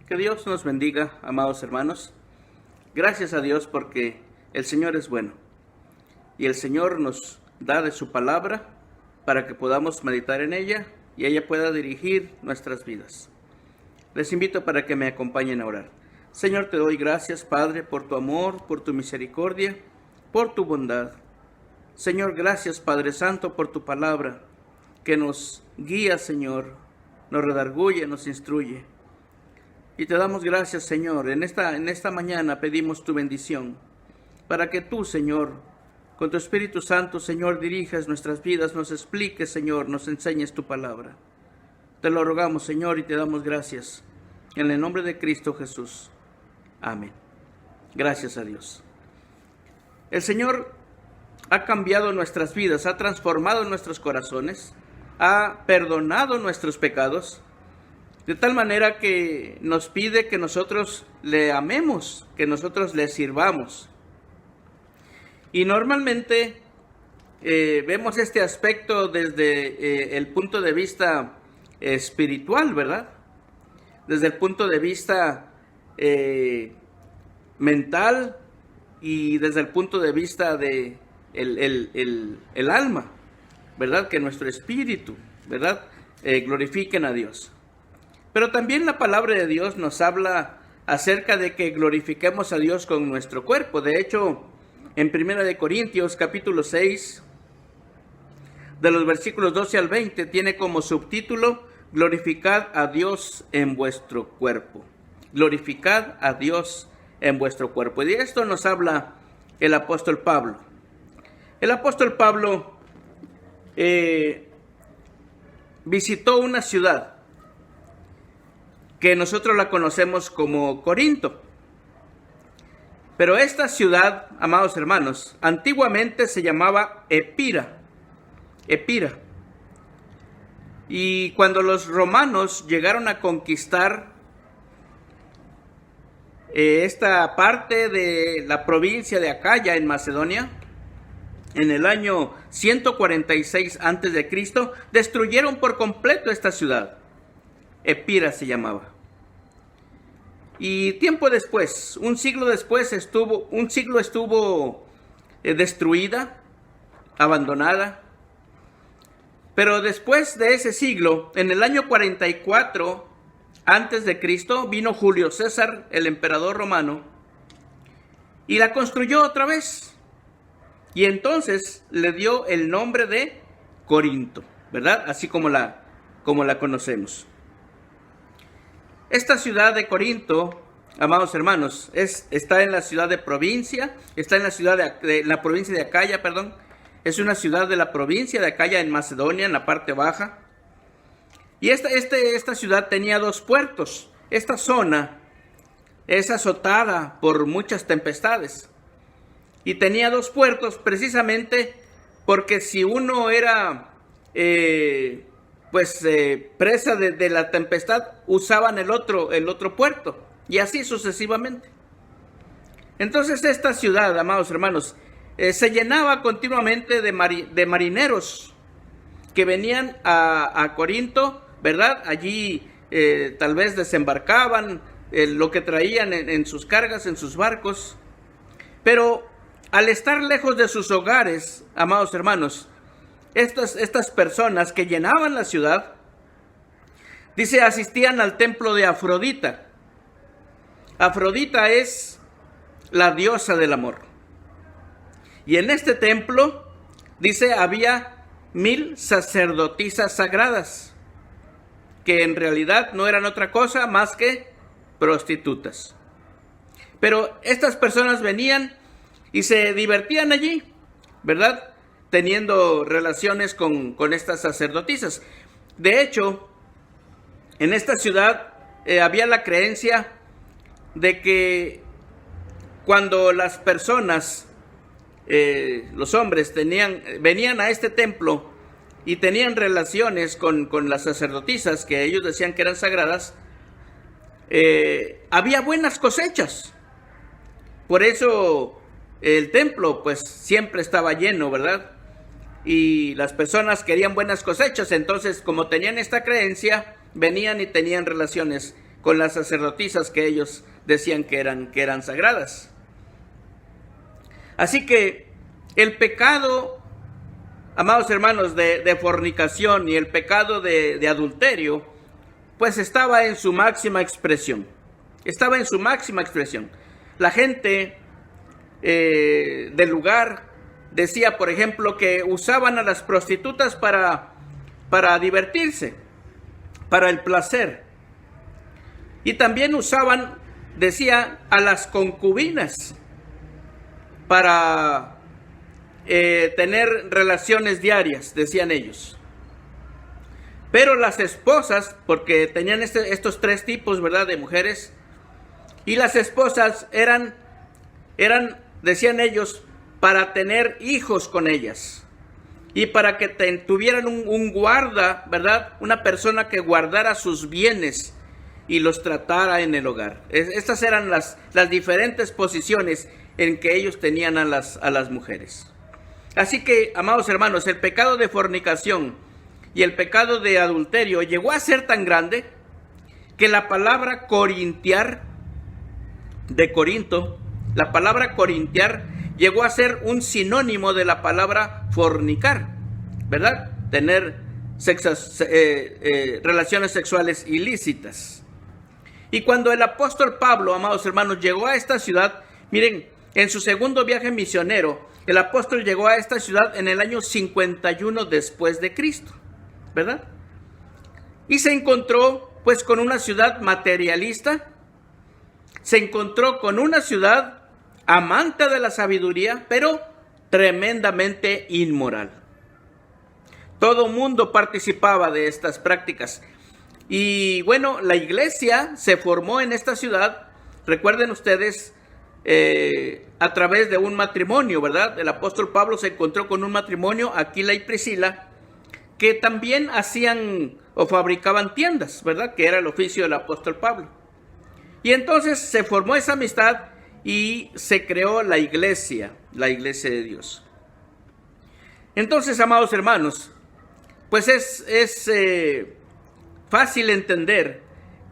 Que Dios nos bendiga, amados hermanos. Gracias a Dios porque el Señor es bueno y el Señor nos da de su palabra para que podamos meditar en ella y ella pueda dirigir nuestras vidas. Les invito para que me acompañen a orar. Señor, te doy gracias, Padre, por tu amor, por tu misericordia, por tu bondad. Señor, gracias, Padre Santo, por tu palabra que nos guía, Señor, nos redarguye, nos instruye. Y te damos gracias, Señor. En esta mañana pedimos tu bendición para que tú, Señor, con tu Espíritu Santo, Señor, dirijas nuestras vidas, nos expliques, Señor, nos enseñes tu palabra. Te lo rogamos, Señor, y te damos gracias. En el nombre de Cristo Jesús. Amén. Gracias a Dios. El Señor ha cambiado nuestras vidas, ha transformado nuestros corazones, ha perdonado nuestros pecados, de tal manera que nos pide que nosotros le amemos, que nosotros le sirvamos. Y normalmente vemos este aspecto desde el punto de vista espiritual, ¿verdad? Desde el punto de vista mental y desde el punto de vista de el alma, ¿verdad? Que nuestro espíritu, ¿verdad? Glorifiquen a Dios. Pero también la palabra de Dios nos habla acerca de que glorifiquemos a Dios con nuestro cuerpo. De hecho, en 1 Corintios capítulo 6, de los versículos 12 al 20, tiene como subtítulo: glorificad a Dios en vuestro cuerpo. Glorificad a Dios en vuestro cuerpo. Y de esto nos habla el apóstol Pablo. El apóstol Pablo visitó una ciudad que nosotros la conocemos como Corinto. Pero esta ciudad, amados hermanos, antiguamente se llamaba Epira. Y cuando los romanos llegaron a conquistar esta parte de la provincia de Acaya en Macedonia, en el año 146 a.C., destruyeron por completo esta ciudad. Epira se llamaba. Y tiempo después, un siglo estuvo destruida, abandonada. Pero después de ese siglo, en el año 44 antes de Cristo, vino Julio César, el emperador romano, y la construyó otra vez. Y entonces le dio el nombre de Corinto, ¿verdad? Así como la conocemos. Esta ciudad de Corinto, amados hermanos, está en la ciudad de provincia, está en la provincia de Acaya, perdón. Es una ciudad de la provincia de Acaya en Macedonia, en la parte baja. Y esta ciudad tenía dos puertos. Esta zona es azotada por muchas tempestades. Y tenía dos puertos precisamente porque si uno era presa de la tempestad, usaban el otro puerto, y así sucesivamente. Entonces esta ciudad, amados hermanos, se llenaba continuamente de marineros que venían a Corinto, ¿verdad? Allí tal vez desembarcaban lo que traían en sus cargas, en sus barcos. Pero al estar lejos de sus hogares, amados hermanos, estas personas que llenaban la ciudad, dice, asistían al templo de Afrodita. Afrodita es la diosa del amor. Y en este templo, dice, había 1000 sacerdotisas sagradas, que en realidad no eran otra cosa más que prostitutas. Pero estas personas venían y se divertían allí, ¿verdad? Teniendo relaciones con estas sacerdotisas. De hecho, en esta ciudad había la creencia de que cuando las personas, los hombres, venían a este templo y tenían relaciones con las sacerdotisas, que ellos decían que eran sagradas, había buenas cosechas. Por eso el templo pues siempre estaba lleno, ¿verdad? Y las personas querían buenas cosechas, entonces como tenían esta creencia, venían y tenían relaciones con las sacerdotisas que ellos decían que eran sagradas. Así que el pecado, amados hermanos, de fornicación y el pecado de adulterio, pues estaba en su máxima expresión. Estaba en su máxima expresión. La gente del lugar decía, por ejemplo, que usaban a las prostitutas para divertirse, para el placer. Y también usaban, decía, a las concubinas para tener relaciones diarias, decían ellos. Pero las esposas, porque tenían estos tres tipos, ¿verdad?, de mujeres, y las esposas eran, decían ellos, para tener hijos con ellas, y para que tuvieran un guarda, ¿verdad?, una persona que guardara sus bienes y los tratara en el hogar. Estas eran las diferentes posiciones en que ellos tenían a las mujeres. Así que, amados hermanos, el pecado de fornicación y el pecado de adulterio llegó a ser tan grande que la palabra corintiar, de Corinto, la palabra corintiar llegó a ser un sinónimo de la palabra fornicar, ¿verdad? Tener relaciones sexuales ilícitas. Y cuando el apóstol Pablo, amados hermanos, llegó a esta ciudad, miren, en su segundo viaje misionero, el apóstol llegó a esta ciudad en el año 51 después de Cristo, ¿verdad? Y se encontró pues con una ciudad materialista, se encontró con una ciudad amante de la sabiduría, pero tremendamente inmoral. Todo mundo participaba de estas prácticas. Y bueno, la iglesia se formó en esta ciudad, recuerden ustedes, a través de un matrimonio, ¿verdad? El apóstol Pablo se encontró con un matrimonio, Aquila y Priscila, que también hacían o fabricaban tiendas, ¿verdad? Que era el oficio del apóstol Pablo. Y entonces se formó esa amistad y se creó la iglesia de Dios. Entonces, amados hermanos, pues es fácil entender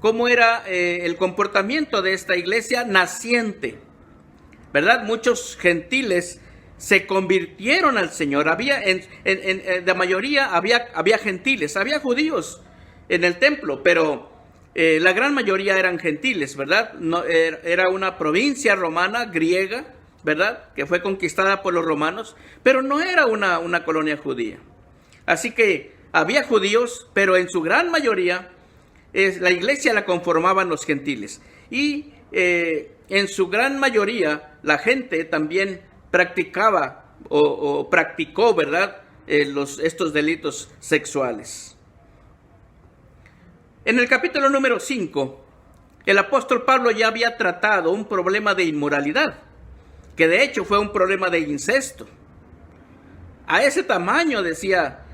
cómo era el comportamiento de esta iglesia naciente, ¿verdad? Muchos gentiles se convirtieron al Señor. Había la mayoría había gentiles, había judíos en el templo, pero la gran mayoría eran gentiles, ¿verdad? No, era una provincia romana, griega, ¿verdad?, que fue conquistada por los romanos, pero no era una colonia judía. Así que había judíos, pero en su gran mayoría la iglesia la conformaban los gentiles. Y en su gran mayoría la gente también practicaba o practicó, ¿verdad?, estos delitos sexuales. En el capítulo número 5, el apóstol Pablo ya había tratado un problema de inmoralidad, que de hecho fue un problema de incesto. A ese tamaño, decía,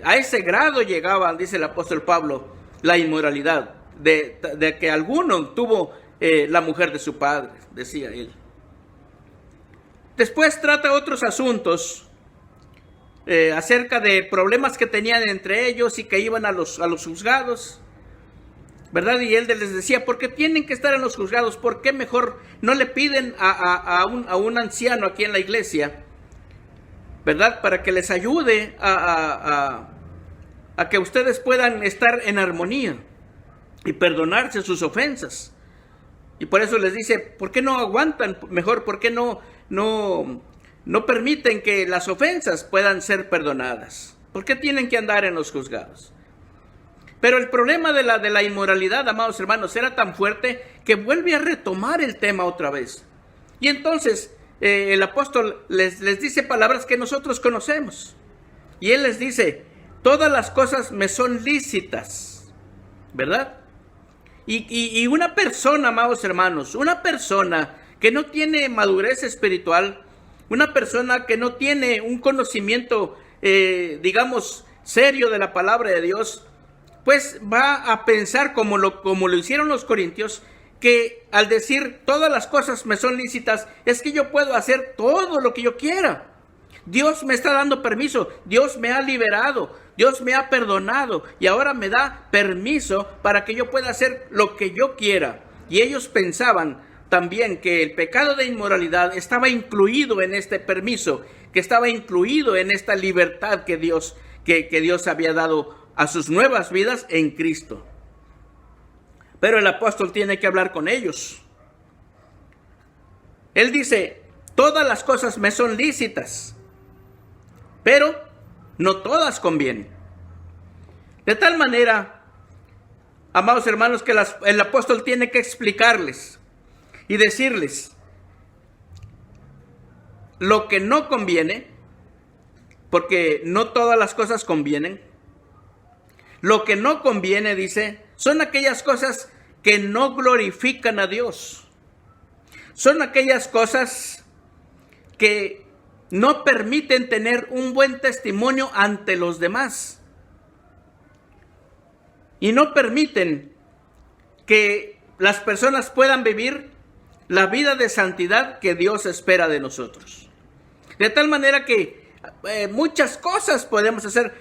a ese grado llegaba, dice el apóstol Pablo, la inmoralidad, de que alguno tuvo la mujer de su padre, decía él. Después trata otros asuntos acerca de problemas que tenían entre ellos y que iban a los juzgados, ¿verdad? Y él les decía, ¿por qué tienen que estar en los juzgados? ¿Por qué mejor no le piden a un anciano aquí en la iglesia, ¿verdad?, para que les ayude a que ustedes puedan estar en armonía y perdonarse sus ofensas? Y por eso les dice, ¿por qué no aguantan? Mejor, ¿por qué no permiten que las ofensas puedan ser perdonadas? ¿Por qué tienen que andar en los juzgados? Pero el problema de la inmoralidad, amados hermanos, era tan fuerte que vuelve a retomar el tema otra vez. Y entonces el apóstol les dice palabras que nosotros conocemos. Y él les dice, todas las cosas me son lícitas, ¿verdad? Y una persona, amados hermanos, una persona que no tiene madurez espiritual, una persona que no tiene un conocimiento, digamos, serio de la palabra de Dios, pues va a pensar como lo hicieron los corintios, que al decir todas las cosas me son lícitas, es que yo puedo hacer todo lo que yo quiera. Dios me está dando permiso, Dios me ha liberado, Dios me ha perdonado y ahora me da permiso para que yo pueda hacer lo que yo quiera. Y ellos pensaban también que el pecado de inmoralidad estaba incluido en este permiso, que estaba incluido en esta libertad que Dios había dado a sus nuevas vidas en Cristo. Pero el apóstol tiene que hablar con ellos. Él dice, todas las cosas me son lícitas, pero no todas convienen. De tal manera, amados hermanos, que el apóstol tiene que explicarles y decirles lo que no conviene, porque no todas las cosas convienen. Lo que no conviene, dice, son aquellas cosas que no glorifican a Dios. Son aquellas cosas que no permiten tener un buen testimonio ante los demás. Y no permiten que las personas puedan vivir la vida de santidad que Dios espera de nosotros. De tal manera que muchas cosas podemos hacer.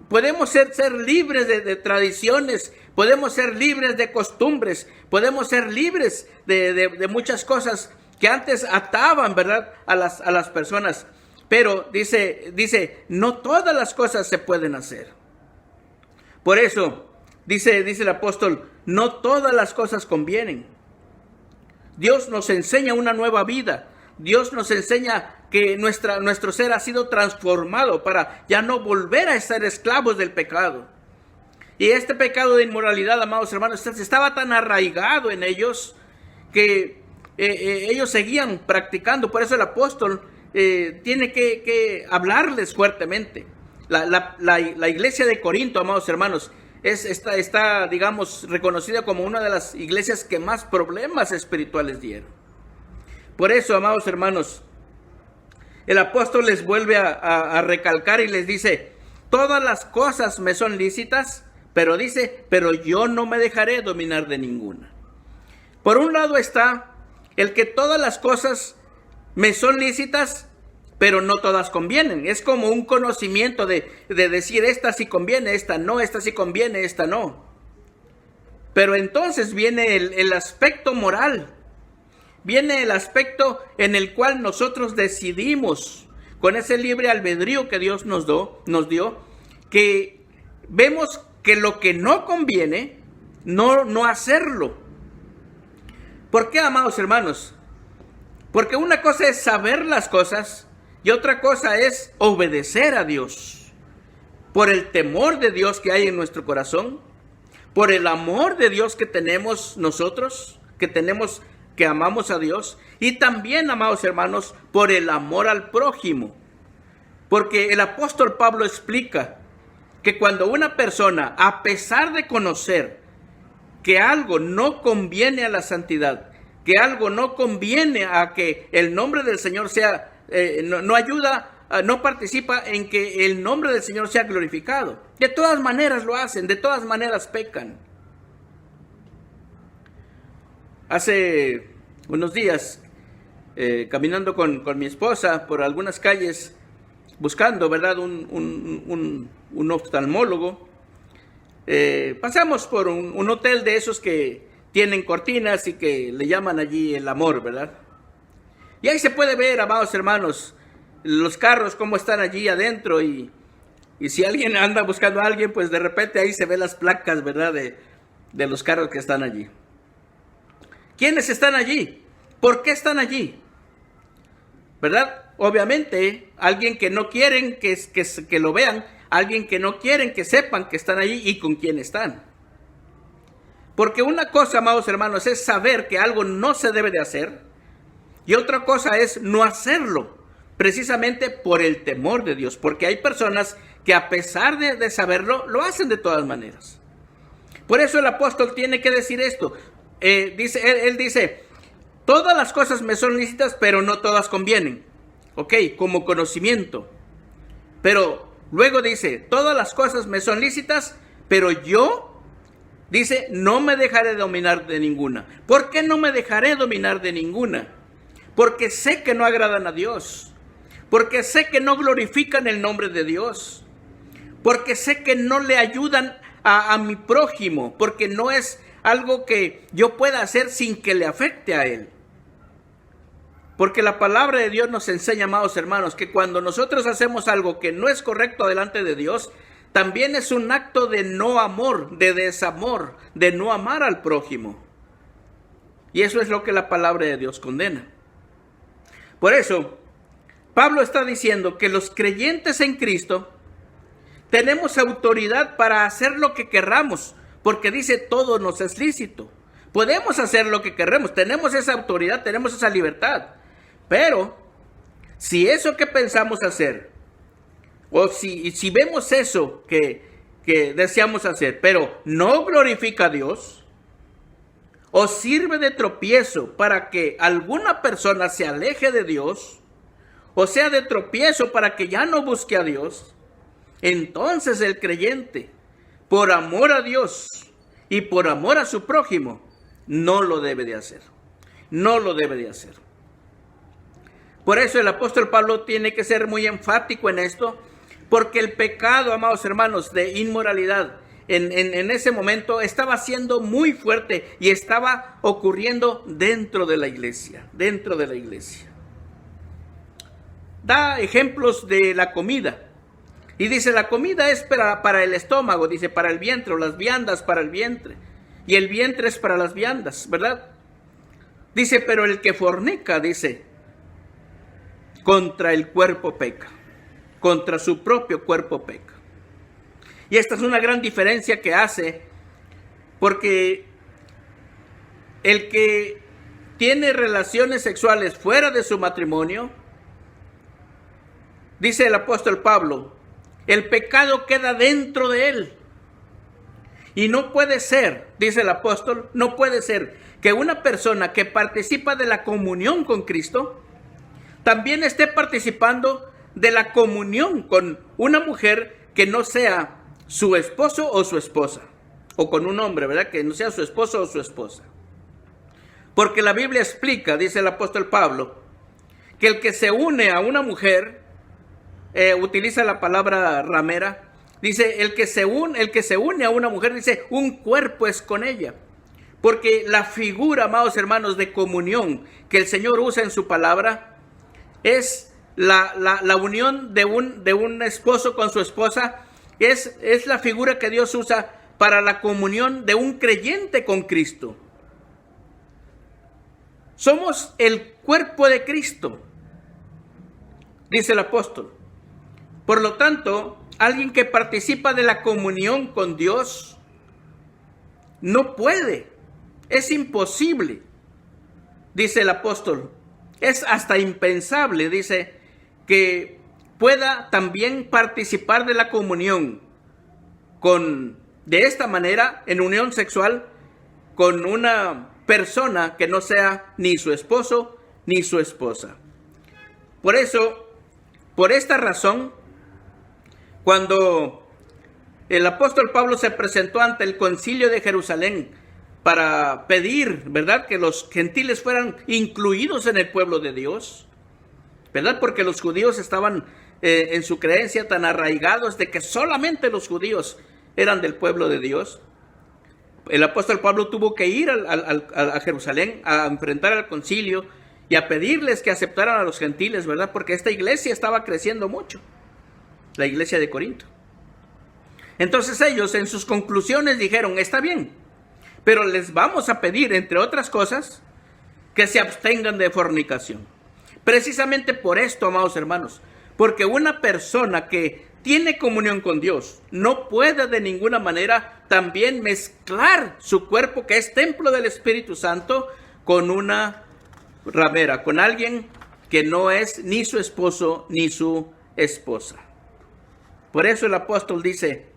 Podemos ser libres de tradiciones, podemos ser libres de costumbres, podemos ser libres de muchas cosas que antes ataban, ¿verdad?, a las personas. Pero dice, no todas las cosas se pueden hacer. Por eso, dice el apóstol, no todas las cosas convienen. Dios nos enseña una nueva vida. Dios nos enseña que nuestro ser ha sido transformado para ya no volver a ser esclavos del pecado. Y este pecado de inmoralidad, amados hermanos, estaba tan arraigado en ellos que ellos seguían practicando. Por eso el apóstol tiene que hablarles fuertemente. La iglesia de Corinto, amados hermanos, está, digamos, reconocida como una de las iglesias que más problemas espirituales dieron. Por eso, amados hermanos, el apóstol les vuelve a recalcar y les dice, todas las cosas me son lícitas, pero dice, pero yo no me dejaré dominar de ninguna. Por un lado está el que todas las cosas me son lícitas, pero no todas convienen. Es como un conocimiento de decir, esta sí conviene, esta no, esta sí conviene, esta no. Pero entonces viene el aspecto moral. Viene el aspecto en el cual nosotros decidimos, con ese libre albedrío que Dios nos dio, que vemos que lo que no conviene, no hacerlo. ¿Por qué, amados hermanos? Porque una cosa es saber las cosas y otra cosa es obedecer a Dios. Por el temor de Dios que hay en nuestro corazón, por el amor de Dios que tenemos nosotros, que amamos a Dios, y también, amados hermanos, por el amor al prójimo. Porque el apóstol Pablo explica que cuando una persona, a pesar de conocer que algo no conviene a la santidad, que algo no conviene a que el nombre del Señor sea, no ayuda, no participa en que el nombre del Señor sea glorificado, de todas maneras lo hacen, de todas maneras pecan. Hace unos días, caminando con mi esposa por algunas calles, buscando, ¿verdad?, un oftalmólogo, pasamos por un hotel de esos que tienen cortinas y que le llaman allí el amor, ¿verdad? Y ahí se puede ver, amados hermanos, los carros cómo están allí adentro y si alguien anda buscando a alguien, pues de repente ahí se ven las placas, ¿verdad?, de los carros que están allí. ¿Quiénes están allí? ¿Por qué están allí? ¿Verdad? Obviamente, alguien que no quieren que lo vean, alguien que no quieren que sepan que están allí y con quién están. Porque una cosa, amados hermanos, es saber que algo no se debe de hacer y otra cosa es no hacerlo, precisamente por el temor de Dios. Porque hay personas que a pesar de saberlo, lo hacen de todas maneras. Por eso el apóstol tiene que decir esto. Él dice, todas las cosas me son lícitas, pero no todas convienen. Ok, como conocimiento. Pero luego dice, todas las cosas me son lícitas, pero yo, dice, no me dejaré dominar de ninguna. ¿Por qué no me dejaré dominar de ninguna? Porque sé que no agradan a Dios. porque sé que no glorifican el nombre de Dios, porque sé que no le ayudan a mi prójimo, porque no es algo que yo pueda hacer sin que le afecte a él. Porque la palabra de Dios nos enseña, amados hermanos, que cuando nosotros hacemos algo que no es correcto delante de Dios, también es un acto de no amor, de desamor, de no amar al prójimo. Y eso es lo que la palabra de Dios condena. Por eso, Pablo está diciendo que los creyentes en Cristo tenemos autoridad para hacer lo que querramos, porque dice todo nos es lícito. Podemos hacer lo que queremos, tenemos esa autoridad, tenemos esa libertad. Pero si eso que pensamos hacer, o si vemos eso que deseamos hacer, pero no glorifica a Dios, o sirve de tropiezo para que alguna persona se aleje de Dios, o sea de tropiezo para que ya no busque a Dios, entonces el creyente, por amor a Dios y por amor a su prójimo, no lo debe de hacer. No lo debe de hacer. Por eso el apóstol Pablo tiene que ser muy enfático en esto, porque el pecado, amados hermanos, de inmoralidad en ese momento estaba siendo muy fuerte y estaba ocurriendo dentro de la iglesia, Da ejemplos de la comida. Y dice, la comida es para el estómago, dice, para el vientre, o las viandas para el vientre. Y el vientre es para las viandas, ¿verdad? Dice, pero el que fornica, dice, contra el cuerpo peca. Contra su propio cuerpo peca. Y esta es una gran diferencia que hace, porque el que tiene relaciones sexuales fuera de su matrimonio, dice el apóstol Pablo, el pecado queda dentro de él. Y no puede ser, dice el apóstol, no puede ser que una persona que participa de la comunión con Cristo también esté participando de la comunión con una mujer que no sea su esposo o su esposa, o con un hombre, ¿verdad? Que no sea su esposo o su esposa. Porque la Biblia explica, dice el apóstol Pablo, que el que se une a una mujer, utiliza la palabra ramera, dice, el que se une a una mujer, dice, un cuerpo es con ella. Porque la figura, amados hermanos, de comunión que el Señor usa en su palabra es la unión de un esposo con su esposa, es la figura que Dios usa para la comunión de un creyente con Cristo. Somos el cuerpo de Cristo, dice el apóstol. Por lo tanto, alguien que participa de la comunión con Dios no puede, es imposible, dice el apóstol. Es hasta impensable, dice, que pueda también participar de la comunión de esta manera, en unión sexual, con una persona que no sea ni su esposo ni su esposa. Por eso, por esta razón, cuando el apóstol Pablo se presentó ante el concilio de Jerusalén para pedir, ¿verdad?, que los gentiles fueran incluidos en el pueblo de Dios, ¿verdad? Porque los judíos estaban en su creencia tan arraigados de que solamente los judíos eran del pueblo de Dios. El apóstol Pablo tuvo que ir a Jerusalén a enfrentar al concilio y a pedirles que aceptaran a los gentiles, ¿verdad? Porque esta iglesia estaba creciendo mucho, la iglesia de Corinto. Entonces ellos en sus conclusiones dijeron, está bien, pero les vamos a pedir, entre otras cosas, que se abstengan de fornicación. Precisamente por esto, amados hermanos, porque una persona que tiene comunión con Dios no puede de ninguna manera también mezclar su cuerpo, que es templo del Espíritu Santo, con una ramera, con alguien que no es ni su esposo ni su esposa. Por eso el apóstol dice,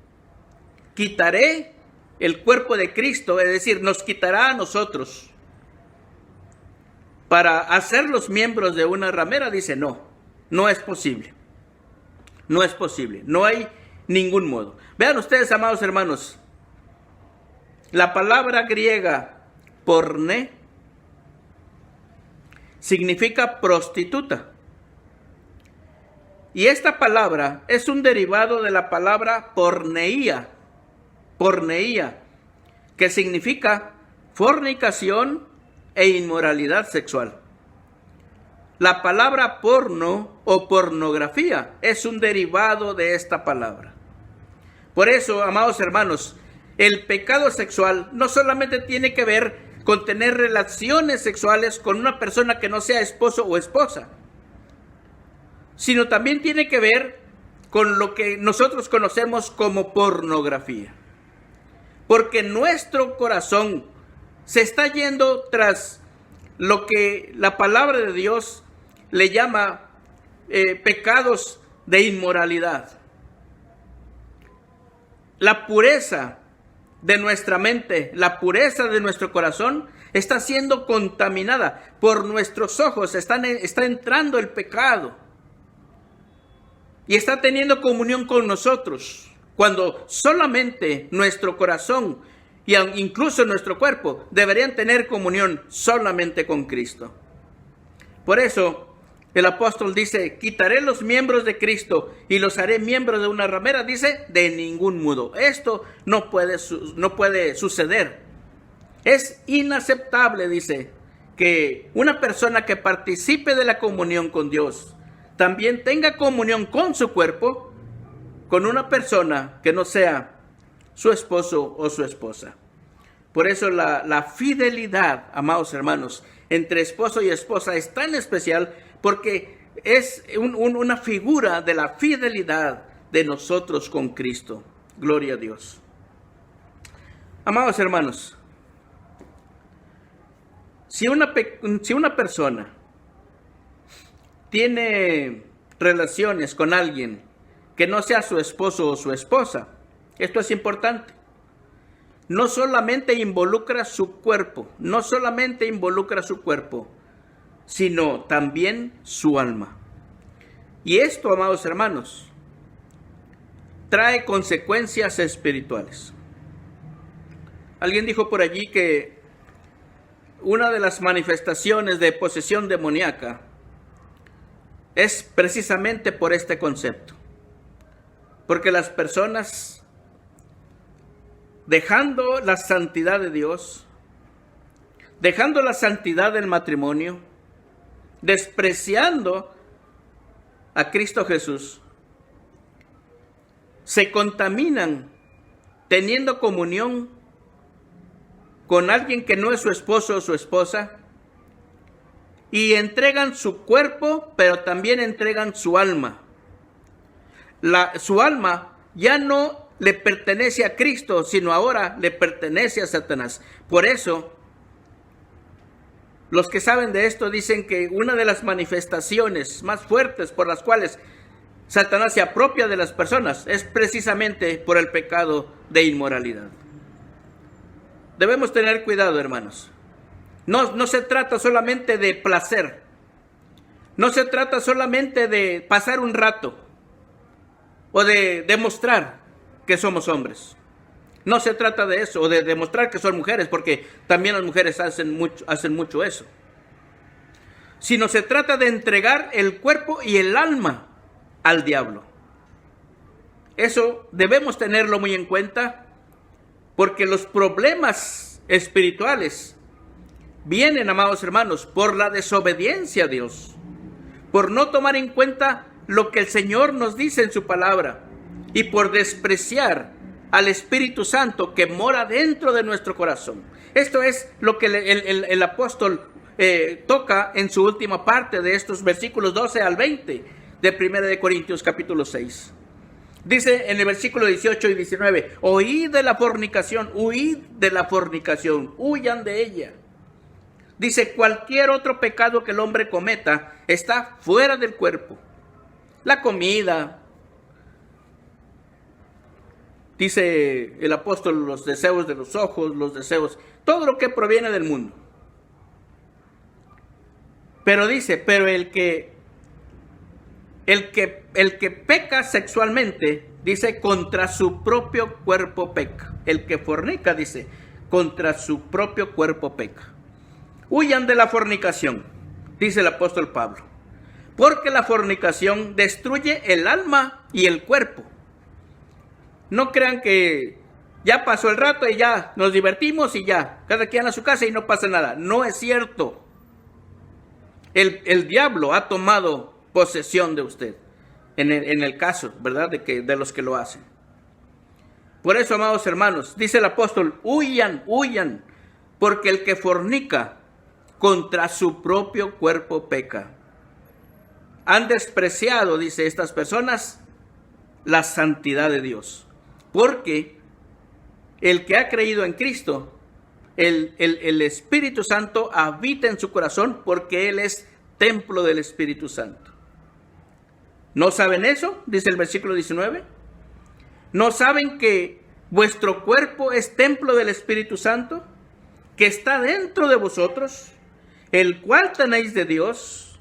quitaré el cuerpo de Cristo, es decir, nos quitará a nosotros para hacerlos miembros de una ramera. Dice, no es posible. No es posible, no hay ningún modo. Vean ustedes, amados hermanos, la palabra griega porné significa prostituta. Y esta palabra es un derivado de la palabra porneía, que significa fornicación e inmoralidad sexual. La palabra porno o pornografía es un derivado de esta palabra. Por eso, amados hermanos, el pecado sexual no solamente tiene que ver con tener relaciones sexuales con una persona que no sea esposo o esposa, sino también tiene que ver con lo que nosotros conocemos como pornografía. Porque nuestro corazón se está yendo tras lo que la palabra de Dios le llama pecados de inmoralidad. La pureza de nuestra mente, la pureza de nuestro corazón está siendo contaminada por nuestros ojos. Está entrando el pecado y está teniendo comunión con nosotros, cuando solamente nuestro corazón y incluso nuestro cuerpo deberían tener comunión solamente con Cristo. Por eso el apóstol dice: quitaré los miembros de Cristo y los haré miembros de una ramera. Dice: de ningún modo. Esto no puede suceder. Es inaceptable, dice, que una persona que participe de la comunión con Dios también tenga comunión con su cuerpo con una persona que no sea su esposo o su esposa. Por eso la fidelidad, amados hermanos, entre esposo y esposa es tan especial, porque es una figura de la fidelidad de nosotros con Cristo. Gloria a Dios. Amados hermanos, si una persona tiene relaciones con alguien que no sea su esposo o su esposa, esto es importante. No solamente involucra su cuerpo, sino también su alma. Y esto, amados hermanos, trae consecuencias espirituales. Alguien dijo por allí que una de las manifestaciones de posesión demoníaca es precisamente por este concepto. Porque las personas, dejando la santidad de Dios, dejando la santidad del matrimonio, despreciando a Cristo Jesús, se contaminan teniendo comunión con alguien que no es su esposo o su esposa, y entregan su cuerpo, pero también entregan su alma. Su alma ya no le pertenece a Cristo, sino ahora le pertenece a Satanás. Por eso, los que saben de esto dicen que una de las manifestaciones más fuertes por las cuales Satanás se apropia de las personas es precisamente por el pecado de inmoralidad. Debemos tener cuidado, hermanos. No se trata solamente de placer. No se trata solamente de pasar un rato o de demostrar que somos hombres. No se trata de eso, o de demostrar que son mujeres, porque también las mujeres hacen mucho eso. Sino se trata de entregar el cuerpo y el alma al diablo. Eso debemos tenerlo muy en cuenta, porque los problemas espirituales vienen, amados hermanos, por la desobediencia a Dios, por no tomar en cuenta lo que el Señor nos dice en su palabra, y por despreciar al Espíritu Santo que mora dentro de nuestro corazón. Esto es lo que el apóstol toca en su última parte de estos versículos 12 al 20 de 1 de Corintios capítulo 6. Dice en el versículo 18 y 19: huid de la fornicación, huyan de ella. Dice: cualquier otro pecado que el hombre cometa está fuera del cuerpo. La comida, dice el apóstol, los deseos de los ojos, los deseos, todo lo que proviene del mundo. Pero dice, pero el que peca sexualmente, dice, contra su propio cuerpo peca. El que fornica, dice, contra su propio cuerpo peca. Huyan de la fornicación, dice el apóstol Pablo. porque la fornicación destruye el alma y el cuerpo. No crean que ya pasó el rato y ya nos divertimos y ya, cada quien a su casa y no pasa nada. No es cierto. El diablo ha tomado posesión de usted, en el caso, ¿verdad?, de los que lo hacen. Por eso, amados hermanos, dice el apóstol, huyan, huyan, porque el que fornica contra su propio cuerpo peca. Han despreciado, dice estas personas, la santidad de Dios, porque el que ha creído en Cristo, el Espíritu Santo habita en su corazón porque Él es templo del Espíritu Santo. ¿No saben eso? Dice el versículo 19. ¿No saben que vuestro cuerpo es templo del Espíritu Santo, que está dentro de vosotros, el cual tenéis de Dios,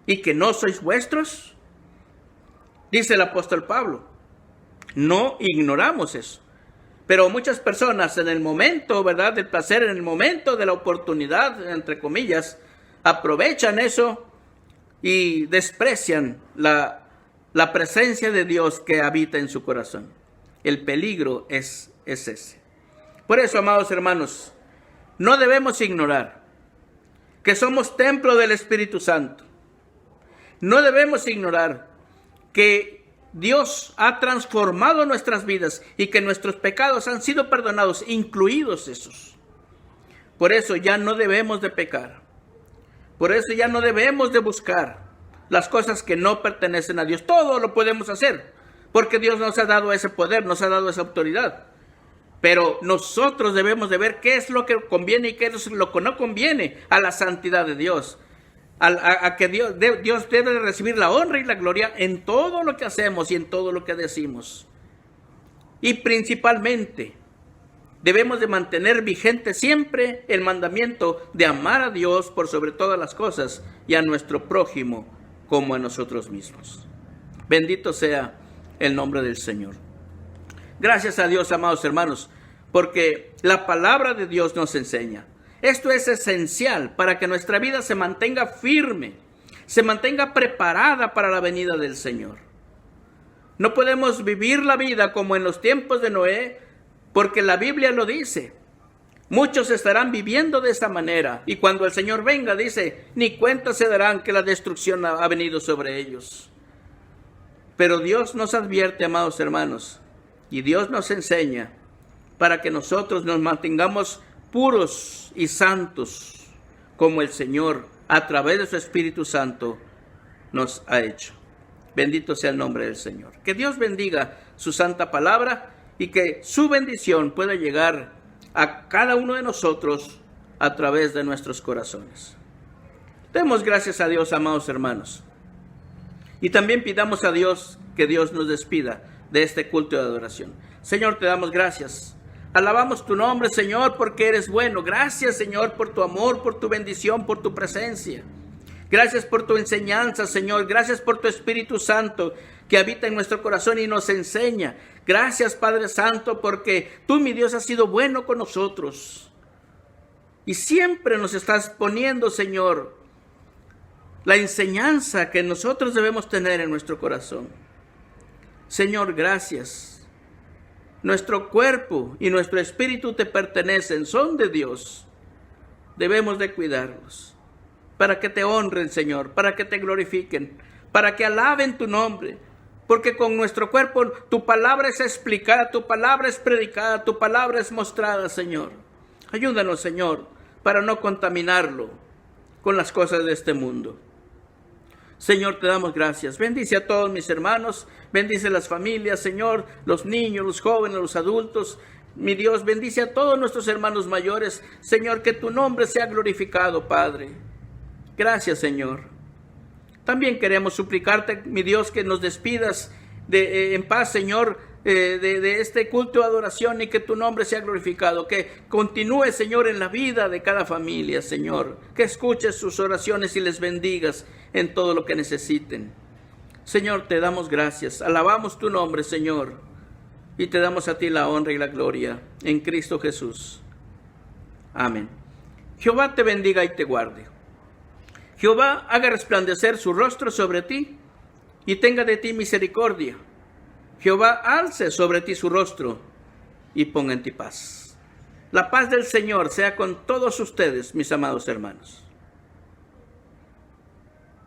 y que no sois vuestros? Dice el apóstol Pablo. No ignoramos eso. Pero muchas personas en el momento, ¿verdad?, del placer, en el momento de la oportunidad, entre comillas, aprovechan eso y desprecian la presencia de Dios que habita en su corazón. El peligro es ese. Por eso, amados hermanos, no debemos ignorar que somos templo del Espíritu Santo. No debemos ignorar que Dios ha transformado nuestras vidas y que nuestros pecados han sido perdonados, incluidos esos. Por eso ya no debemos de pecar. Por eso ya no debemos de buscar las cosas que no pertenecen a Dios. Todo lo podemos hacer, porque Dios nos ha dado ese poder, nos ha dado esa autoridad. Pero nosotros debemos de ver qué es lo que conviene y qué es lo que no conviene a la santidad de Dios. A que Dios debe de recibir la honra y la gloria en todo lo que hacemos y en todo lo que decimos. Y principalmente debemos de mantener vigente siempre el mandamiento de amar a Dios por sobre todas las cosas y a nuestro prójimo como a nosotros mismos. Bendito sea el nombre del Señor. Gracias a Dios, amados hermanos, porque la palabra de Dios nos enseña. Esto es esencial para que nuestra vida se mantenga firme, se mantenga preparada para la venida del Señor. No podemos vivir la vida como en los tiempos de Noé, porque la Biblia lo dice. Muchos estarán viviendo de esta manera, y cuando el Señor venga, dice, ni cuenta se darán que la destrucción ha venido sobre ellos. Pero Dios nos advierte, amados hermanos, y Dios nos enseña para que nosotros nos mantengamos puros y santos, como el Señor, a través de su Espíritu Santo, nos ha hecho. Bendito sea el nombre del Señor. Que Dios bendiga su santa palabra y que su bendición pueda llegar a cada uno de nosotros a través de nuestros corazones. Demos gracias a Dios, amados hermanos. Y también pidamos a Dios que Dios nos despida de este culto de adoración. Señor, te damos gracias. Alabamos tu nombre, Señor, porque eres bueno. Gracias, Señor, por tu amor, por tu bendición, por tu presencia. Gracias por tu enseñanza, Señor. Gracias por tu Espíritu Santo que habita en nuestro corazón y nos enseña. Gracias, Padre Santo, porque tú, mi Dios, has sido bueno con nosotros. Y siempre nos estás poniendo, Señor, la enseñanza que nosotros debemos tener en nuestro corazón. Señor, gracias. Nuestro cuerpo y nuestro espíritu te pertenecen, son de Dios. Debemos de cuidarlos para que te honren, Señor, para que te glorifiquen, para que alaben tu nombre, porque con nuestro cuerpo tu palabra es explicada, tu palabra es predicada, tu palabra es mostrada, Señor. Ayúdanos, Señor, para no contaminarlo con las cosas de este mundo. Señor, te damos gracias. Bendice a todos mis hermanos, bendice las familias, Señor, los niños, los jóvenes, los adultos. Mi Dios, bendice a todos nuestros hermanos mayores. Señor, que tu nombre sea glorificado, Padre. Gracias, Señor. También queremos suplicarte, mi Dios, que nos despidas en paz, Señor, de este culto de adoración y que tu nombre sea glorificado. Que continúe, Señor, en la vida de cada familia, Señor. Que escuches sus oraciones y les bendigas en todo lo que necesiten. Señor, te damos gracias. Alabamos tu nombre, Señor. Y te damos a ti la honra y la gloria en Cristo Jesús. Amén. Jehová te bendiga y te guarde. Jehová haga resplandecer su rostro sobre ti y tenga de ti misericordia. Jehová alce sobre ti su rostro y ponga en ti paz. La paz del Señor sea con todos ustedes, mis amados hermanos.